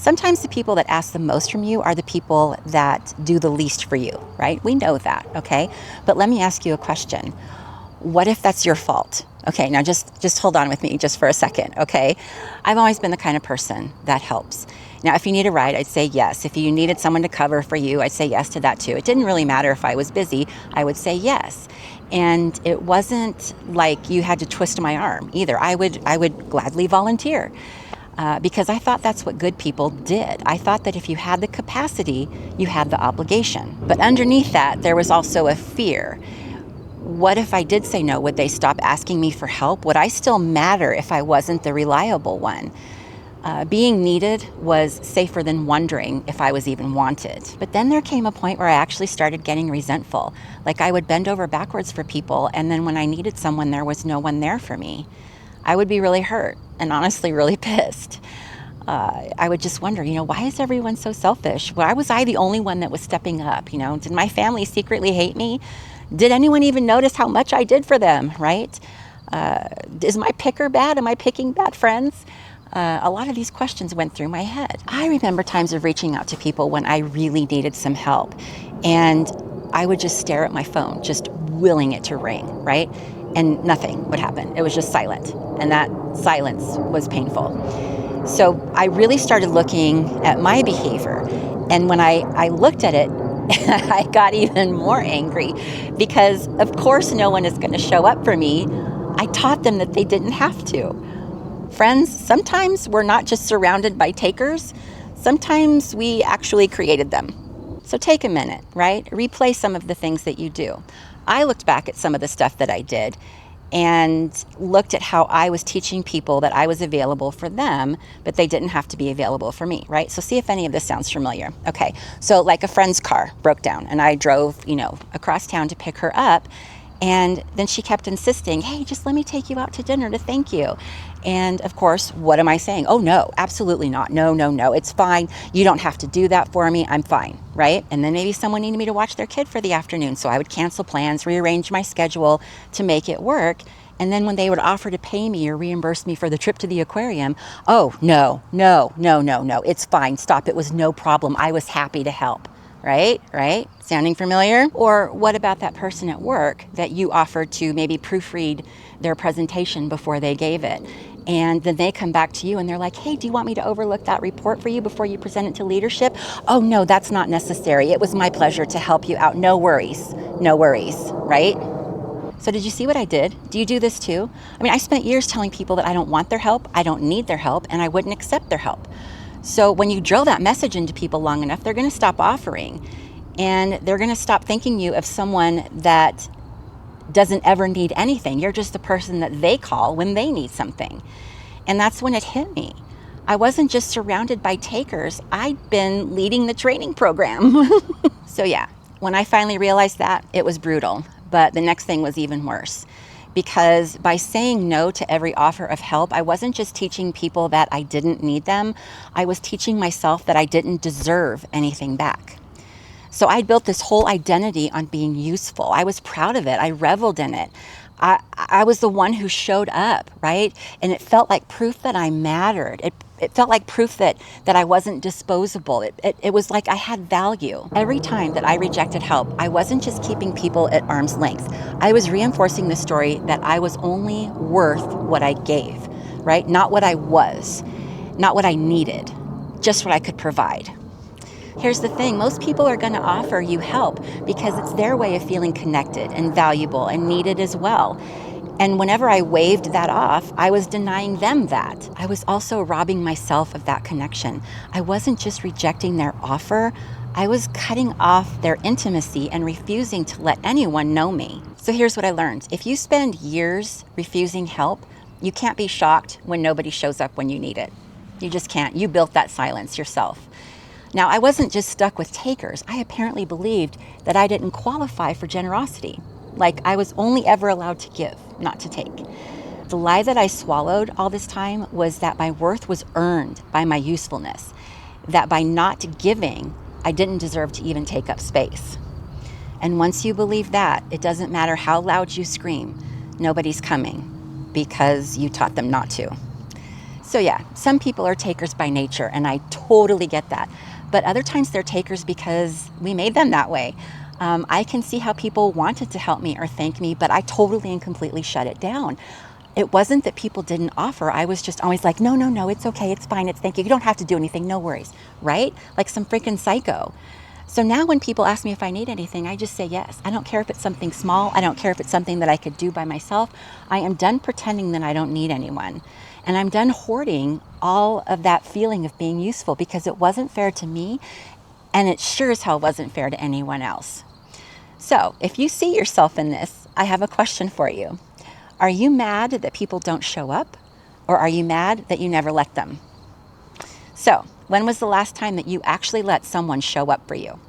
Sometimes the people that ask the most from you are the people that do the least for you, right? We know that, okay? But let me ask you a question. What if that's your fault? Okay, now just hold on with me just for a second, okay? I've always been the kind of person that helps. Now, if you need a ride, I'd say yes. If you needed someone to cover for you, I'd say yes to that too. It didn't really matter if I was busy, I would say yes. And it wasn't like you had to twist my arm either. I would gladly volunteer. Because I thought that's what good people did. I thought that if you had the capacity, you had the obligation. But underneath that, there was also a fear. What if I did say no? Would they stop asking me for help? Would I still matter if I wasn't the reliable one? Being needed was safer than wondering if I was even wanted. But then there came a point where I actually started getting resentful. Like I would bend over backwards for people, and then when I needed someone, there was no one there for me. I would be really hurt and honestly really pissed. I would just wonder, why is everyone so selfish? Why was I the only one that was stepping up? Did my family secretly hate me? Did anyone even notice how much I did for them, right? Is my picker bad? Am I picking bad friends? A lot of these questions went through my head. I remember times of reaching out to people when I really needed some help. And I would just stare at my phone, just willing it to ring, right? And nothing would happen. It was just silent. And that silence was painful. So I really started looking at my behavior. And when I looked at it, I got even more angry because, of course, no one is going to show up for me. I taught them that they didn't have to. Friends, sometimes we're not just surrounded by takers. Sometimes we actually created them. So take a minute, right? Replay some of the things that you do. I looked back at some of the stuff that I did and looked at how I was teaching people that I was available for them, but they didn't have to be available for me, right? So see if any of this sounds familiar. Okay, so like a friend's car broke down and I drove, across town to pick her up. And then she kept insisting, hey, just let me take you out to dinner to thank you. And of course, what am I saying? Oh, no, absolutely not. No, it's fine. You don't have to do that for me. I'm fine, right? And then maybe someone needed me to watch their kid for the afternoon. So I would cancel plans, rearrange my schedule to make it work. And then when they would offer to pay me or reimburse me for the trip to the aquarium, oh, no, it's fine. Stop. It was no problem. I was happy to help. Right? Sounding familiar? Or what about that person at work that you offered to maybe proofread their presentation before they gave it? And then they come back to you and they're like, hey, do you want me to overlook that report for you before you present it to leadership? Oh, no, that's not necessary. It was my pleasure to help you out. No worries, right? So did you see what I did? Do you do this too? I spent years telling people that I don't want their help, I don't need their help, and I wouldn't accept their help. So when you drill that message into people long enough, they're going to stop offering, and they're going to stop thinking you of someone that doesn't ever need anything. You're just the person that they call when they need something. And that's when it hit me. I wasn't just surrounded by takers. I'd been leading the training program. So yeah, when I finally realized that, it was brutal. But the next thing was even worse. Because by saying no to every offer of help, I wasn't just teaching people that I didn't need them. I was teaching myself that I didn't deserve anything back. So I built this whole identity on being useful. I was proud of it. I reveled in it. I was the one who showed up, right? And it felt like proof that I mattered. It felt like proof that I wasn't disposable. It was like I had value. Every time that I rejected help, I wasn't just keeping people at arm's length. I was reinforcing the story that I was only worth what I gave, right? Not what I was, not what I needed, just what I could provide. Here's the thing, most people are going to offer you help because it's their way of feeling connected and valuable and needed as well. And whenever I waved that off, I was denying them that. I was also robbing myself of that connection. I wasn't just rejecting their offer, I was cutting off their intimacy and refusing to let anyone know me. So here's what I learned. If you spend years refusing help, you can't be shocked when nobody shows up when you need it. You just can't. You built that silence yourself. Now, I wasn't just stuck with takers. I apparently believed that I didn't qualify for generosity. Like I was only ever allowed to give, not to take. The lie that I swallowed all this time was that my worth was earned by my usefulness, that by not giving, I didn't deserve to even take up space. And once you believe that, it doesn't matter how loud you scream, nobody's coming because you taught them not to. So yeah, some people are takers by nature, and I totally get that. But other times they're takers because we made them that way. I can see how people wanted to help me or thank me, but I totally and completely shut it down. It wasn't that people didn't offer. I was just always like, no, no, no, it's okay, it's fine, it's thank you. You don't have to do anything, no worries, right? Like some freaking psycho. So now when people ask me if I need anything, I just say yes. I don't care if it's something small. I don't care if it's something that I could do by myself. I am done pretending that I don't need anyone. And I'm done hoarding all of that feeling of being useful because it wasn't fair to me, and it sure as hell wasn't fair to anyone else. So if you see yourself in this, I have a question for you. Are you mad that people don't show up? Or are you mad that you never let them? So, when was the last time that you actually let someone show up for you?